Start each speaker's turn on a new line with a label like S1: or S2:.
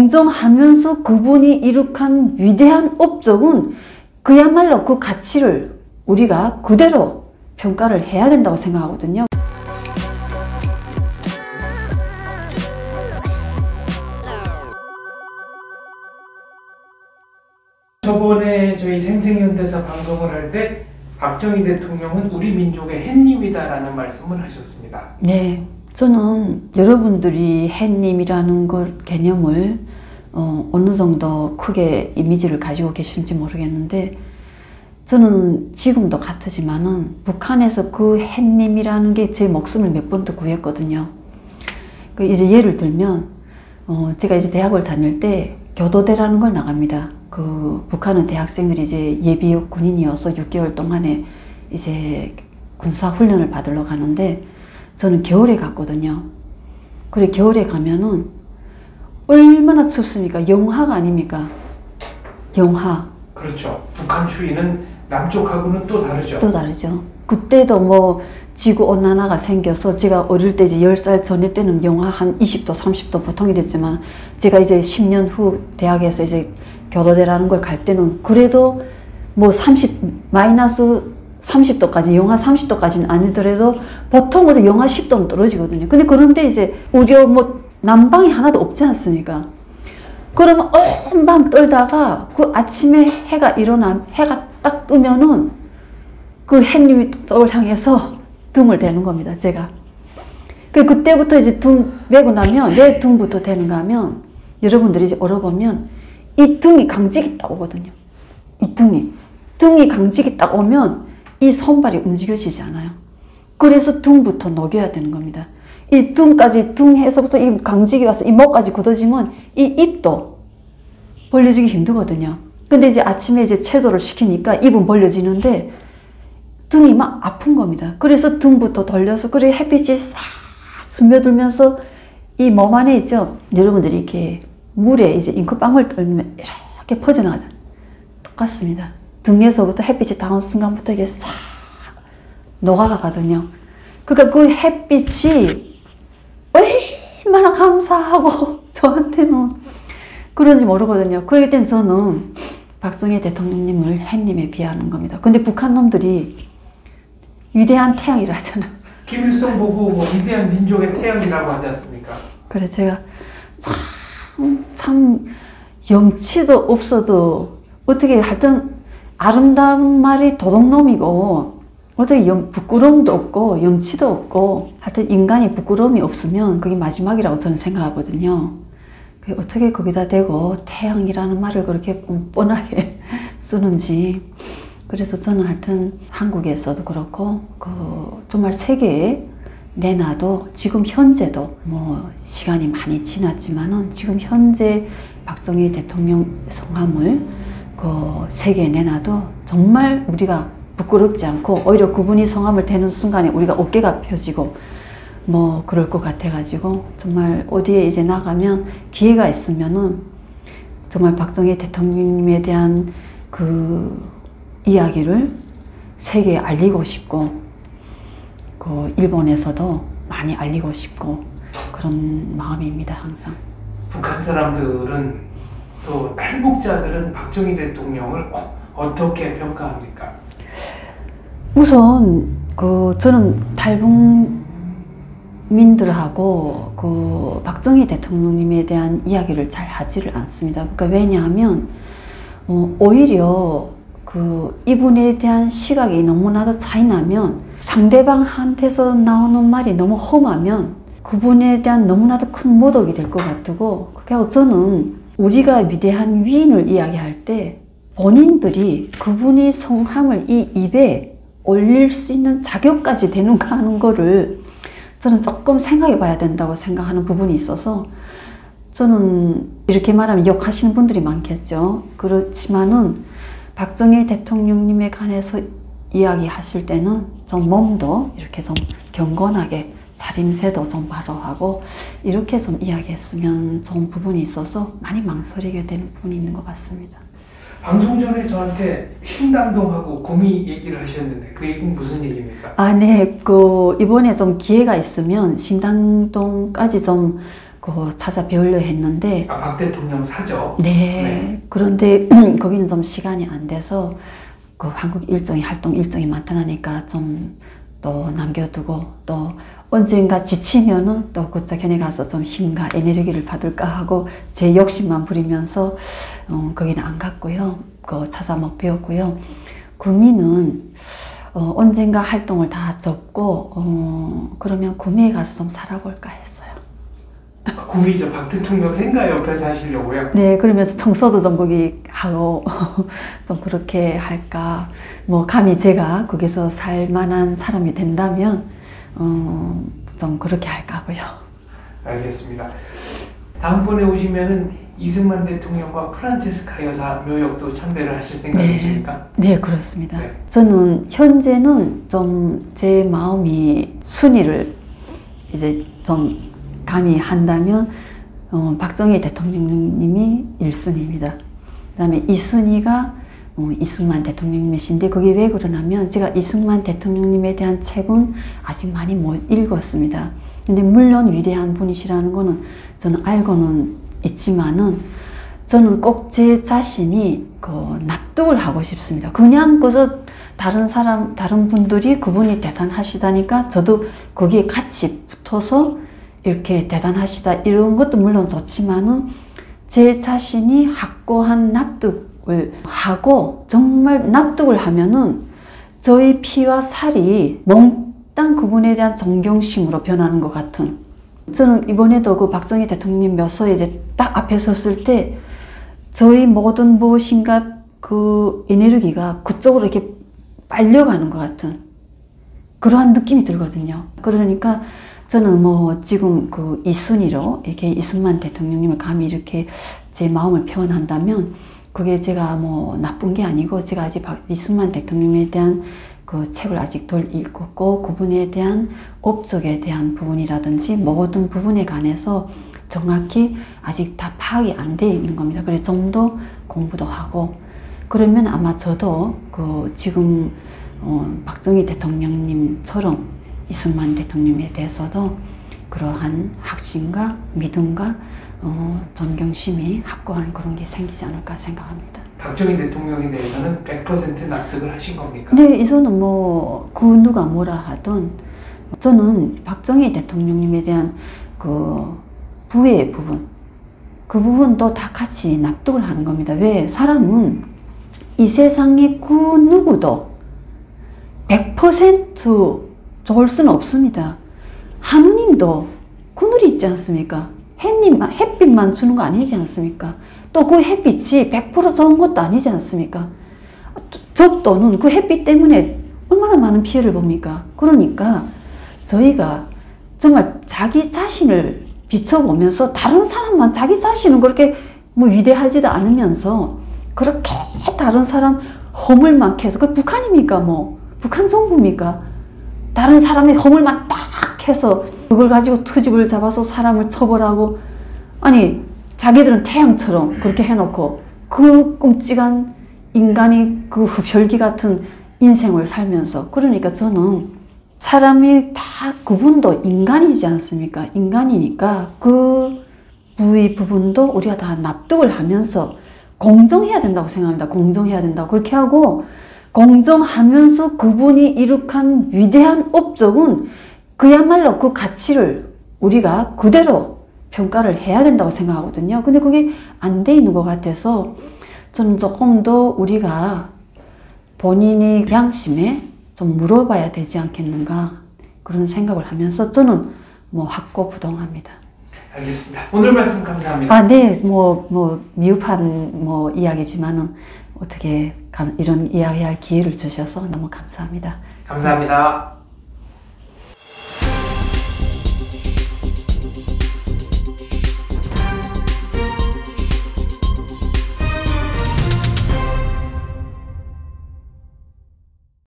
S1: 공정하면서 그분이 이룩한 위대한 업적은 그야말로 그 가치를 우리가 그대로 평가를 해야 된다고 생각하거든요.
S2: 저번에 저희 생생현대사 방송을 할 때 박정희 대통령은 우리 민족의 햇님이다라는 말씀을 하셨습니다.
S1: 네, 저는 여러분들이 햇님이라는 것 개념을 어느 정도 크게 이미지를 가지고 계시는지 모르겠는데, 저는 지금도 같으지만은 북한에서 그 햇님이라는 게 제 목숨을 몇 번 더 구했거든요. 그 이제 예를 들면 제가 이제 대학을 다닐 때 교도대라는 걸 나갑니다. 그 북한은 대학생들이 이제 예비 군인이어서 6개월 동안에 이제 군사 훈련을 받으러 가는데, 저는 겨울에 갔거든요. 그래 겨울에 가면은 얼마나 춥습니까? 영하가 아닙니까? 영하.
S2: 그렇죠. 북한 추위는 남쪽하고는 또 다르죠.
S1: 또 다르죠. 그때도 뭐 지구온난화가 생겨서, 제가 어릴 때 이제 10살 전에 때는 영하 한 20도, 30도 보통이 됐지만, 제가 이제 10년 후 대학에서 이제 교도대라는 걸 갈 때는 그래도 뭐 마이너스 30도까지, 영하 30도까지는 아니더라도 보통은 영하 10도는 떨어지거든요. 근데 그런데 이제 우리 뭐 난방이 하나도 없지 않습니까? 그러면 온 밤 떨다가 그 아침에 해가 딱 뜨면은 그 햇님이 저를 향해서 등을 대는 겁니다, 제가. 그때부터 이제 등 매고 나면, 내 등부터 대는가 하면, 여러분들이 이제 얼어보면 이 등이 강직이 딱 오거든요. 이 등이 강직이 딱 오면 이 손발이 움직여지지 않아요. 그래서 등부터 녹여야 되는 겁니다. 이 등에서부터 이 강직이 와서 이 목까지 굳어지면 이 입도 벌려지기 힘들거든요. 근데 이제 아침에 이제 체조를 시키니까 입은 벌려지는데 등이 막 아픈 겁니다. 그래서 등부터 돌려서, 그래 햇빛이 싹 스며들면서 이 몸 안에 있죠. 여러분들이 이렇게 물에 이제 잉크방울 떨면 이렇게 퍼져나가잖아요. 똑같습니다. 등에서부터 햇빛이 닿은 순간부터 이게 싹 녹아가거든요. 그러니까 그 햇빛이 얼마나 감사하고 저한테는 그런지 모르거든요. 그럴 땐 저는 박정희 대통령님을 햇님에 비하하는 겁니다. 근데 북한 놈들이 위대한 태양이라 하잖아.
S2: 김일성 보고 뭐 위대한 민족의 태양이라고 하지 않습니까?
S1: 그래, 제가 참 염치도 없어도 어떻게 하여튼 아름다운 말이 도둑놈이고, 어떻게 부끄러움도 없고 염치도 없고, 하여튼 인간이 부끄러움이 없으면 그게 마지막이라고 저는 생각하거든요. 어떻게 거기다 대고 태양이라는 말을 그렇게 뻔뻔하게 쓰는지. 그래서 저는 하여튼 한국에서도 그렇고 정말 세계에 내놔도, 지금 현재도 뭐 시간이 많이 지났지만은 지금 현재 박정희 대통령 성함을 세계에 내놔도 정말 우리가 부끄럽지 않고, 오히려 그분이 성함을 대는 순간에 우리가 어깨가 펴지고 뭐 그럴 것 같아가지고, 정말 어디에 이제 나가면 기회가 있으면은 정말 박정희 대통령님에 대한 그 이야기를 세계에 알리고 싶고, 일본에서도 많이 알리고 싶고, 그런 마음입니다, 항상.
S2: 북한 사람들은, 또 탈북자들은 박정희 대통령을 어떻게 평가합니까?
S1: 우선 저는 탈북민들하고 박정희 대통령님에 대한 이야기를 잘 하지를 않습니다. 그러니까 왜냐하면 오히려 이분에 대한 시각이 너무나도 차이 나면, 상대방한테서 나오는 말이 너무 험하면 그분에 대한 너무나도 큰 모독이 될 것 같고, 그래서 저는 우리가 위대한 위인을 이야기할 때 본인들이 그분이 성함을 이 입에 올릴 수 있는 자격까지 되는가 하는 거를 저는 조금 생각해 봐야 된다고 생각하는 부분이 있어서, 저는 이렇게 말하면 욕하시는 분들이 많겠죠. 그렇지만은 박정희 대통령님에 관해서 이야기하실 때는 좀 몸도 이렇게 좀 경건하게, 차림새도 좀 바로 하고 이렇게 좀 이야기했으면 좋은 부분이 있어서 많이 망설이게 되는 부분이 있는 것 같습니다.
S2: 방송 전에 저한테 신당동하고 구미 얘기를 하셨는데 그 얘기는 무슨 얘기입니까?
S1: 네. 이번에 좀 기회가 있으면 신당동까지 좀 찾아뵈려고 했는데
S2: 박 대통령 사저.
S1: 네.
S2: 네.
S1: 그런데 거기는 좀 시간이 안 돼서 한국 활동 일정이 많다니까 좀 또 남겨두고 또 언젠가 지치면은 또 고작현에 가서 좀 힘과 에너지를 받을까 하고 제 욕심만 부리면서 거기는 안 갔고요. 찾아 못 배웠고요. 구미는 언젠가 활동을 다 접고 그러면 구미에 가서 좀 살아볼까 했어요.
S2: 구미죠. 박 대통령 생가 옆에서 하시려고요?
S1: 네, 그러면서 청소도 좀 거기 하고 좀 그렇게 할까. 감히 제가 거기서 살 만한 사람이 된다면 좀 그렇게 할까고요.
S2: 알겠습니다. 다음번에 오시면은 이승만 대통령과 프란체스카 여사 묘역도 참배를 하실 생각이십니까?
S1: 네, 그렇습니다.
S2: 네.
S1: 저는 현재는 좀 제 마음이 순위를 이제 좀 감히 한다면 박정희 대통령님이 1순위입니다. 그 다음에 2순위가 이승만 대통령님이신데 그게 왜 그러냐면 제가 이승만 대통령님에 대한 책은 아직 많이 못 읽었습니다. 근데 물론 위대한 분이시라는 거는 저는 알고는 있지만은 저는 꼭 제 자신이 납득을 하고 싶습니다. 그냥 다른 분들이 그분이 대단하시다니까 저도 거기에 같이 붙어서 이렇게 대단하시다 이런 것도 물론 좋지만은 제 자신이 확고한 납득을 하고 정말 납득을 하면은 저희 피와 살이 몽땅 그분에 대한 존경심으로 변하는 것 같은. 저는 이번에도 박정희 대통령 묘소에 이제 딱 앞에 섰을 때 저희 모든 무엇인가 에너지가 그쪽으로 이렇게 빨려가는 것 같은 그러한 느낌이 들거든요. 그러니까 저는 지금 2순위로 이렇게 이승만 대통령님을 감히 이렇게 제 마음을 표현한다면 그게 제가 나쁜 게 아니고 제가 아직 이승만 대통령에 대한 책을 아직 덜 읽었고 그분에 대한 업적에 대한 부분이라든지 모든 부분에 관해서 정확히 아직 다 파악이 안 돼 있는 겁니다. 그래서 좀 더 공부도 하고 그러면 아마 저도 지금 박정희 대통령님처럼 이승만 대통령에 대해서도 그러한 확신과 믿음과 존경심이 확고한 그런 게 생기지 않을까 생각합니다.
S2: 박정희 대통령에 대해서는 100% 납득을 하신 겁니까?
S1: 네, 이거는 누가 뭐라 하든 저는 박정희 대통령님에 대한 부의 부분, 그 부분도 다 같이 납득을 하는 겁니다. 왜? 사람은 이 세상에 누구도 100% 좋을 수는 없습니다. 하느님도 그늘이 있지 않습니까? 햇빛만 주는 거 아니지 않습니까? 또 그 햇빛이 100% 좋은 것도 아니지 않습니까? 적도는 그 햇빛 때문에 얼마나 많은 피해를 봅니까? 그러니까 저희가 정말 자기 자신을 비춰보면서 다른 사람만 자기 자신은 그렇게 위대하지도 않으면서 그렇게 다른 사람 허물만 해서 그 북한입니까? 북한 정부입니까? 다른 사람의 허물만 딱 해서 그걸 가지고 트집을 잡아서 사람을 처벌하고 아니 자기들은 태양처럼 그렇게 해놓고 그 끔찍한 인간이 그 흡혈귀 같은 인생을 살면서 그러니까 저는 사람이 다 그분도 인간이지 않습니까? 인간이니까 그 부분도 우리가 다 납득을 하면서 공정해야 된다고 생각합니다. 공정해야 된다고 그렇게 하고 공정하면서 그분이 이룩한 위대한 업적은 그야말로 그 가치를 우리가 그대로 평가를 해야 된다고 생각하거든요. 근데 그게 안 돼 있는 것 같아서 저는 조금 더 우리가 본인이 양심에 좀 물어봐야 되지 않겠는가 그런 생각을 하면서 저는 확고부동합니다.
S2: 알겠습니다. 오늘 말씀 감사합니다.
S1: 네, 미흡한 이야기지만은 어떻게 이런 이야기할 기회를 주셔서 너무 감사합니다.
S2: 감사합니다.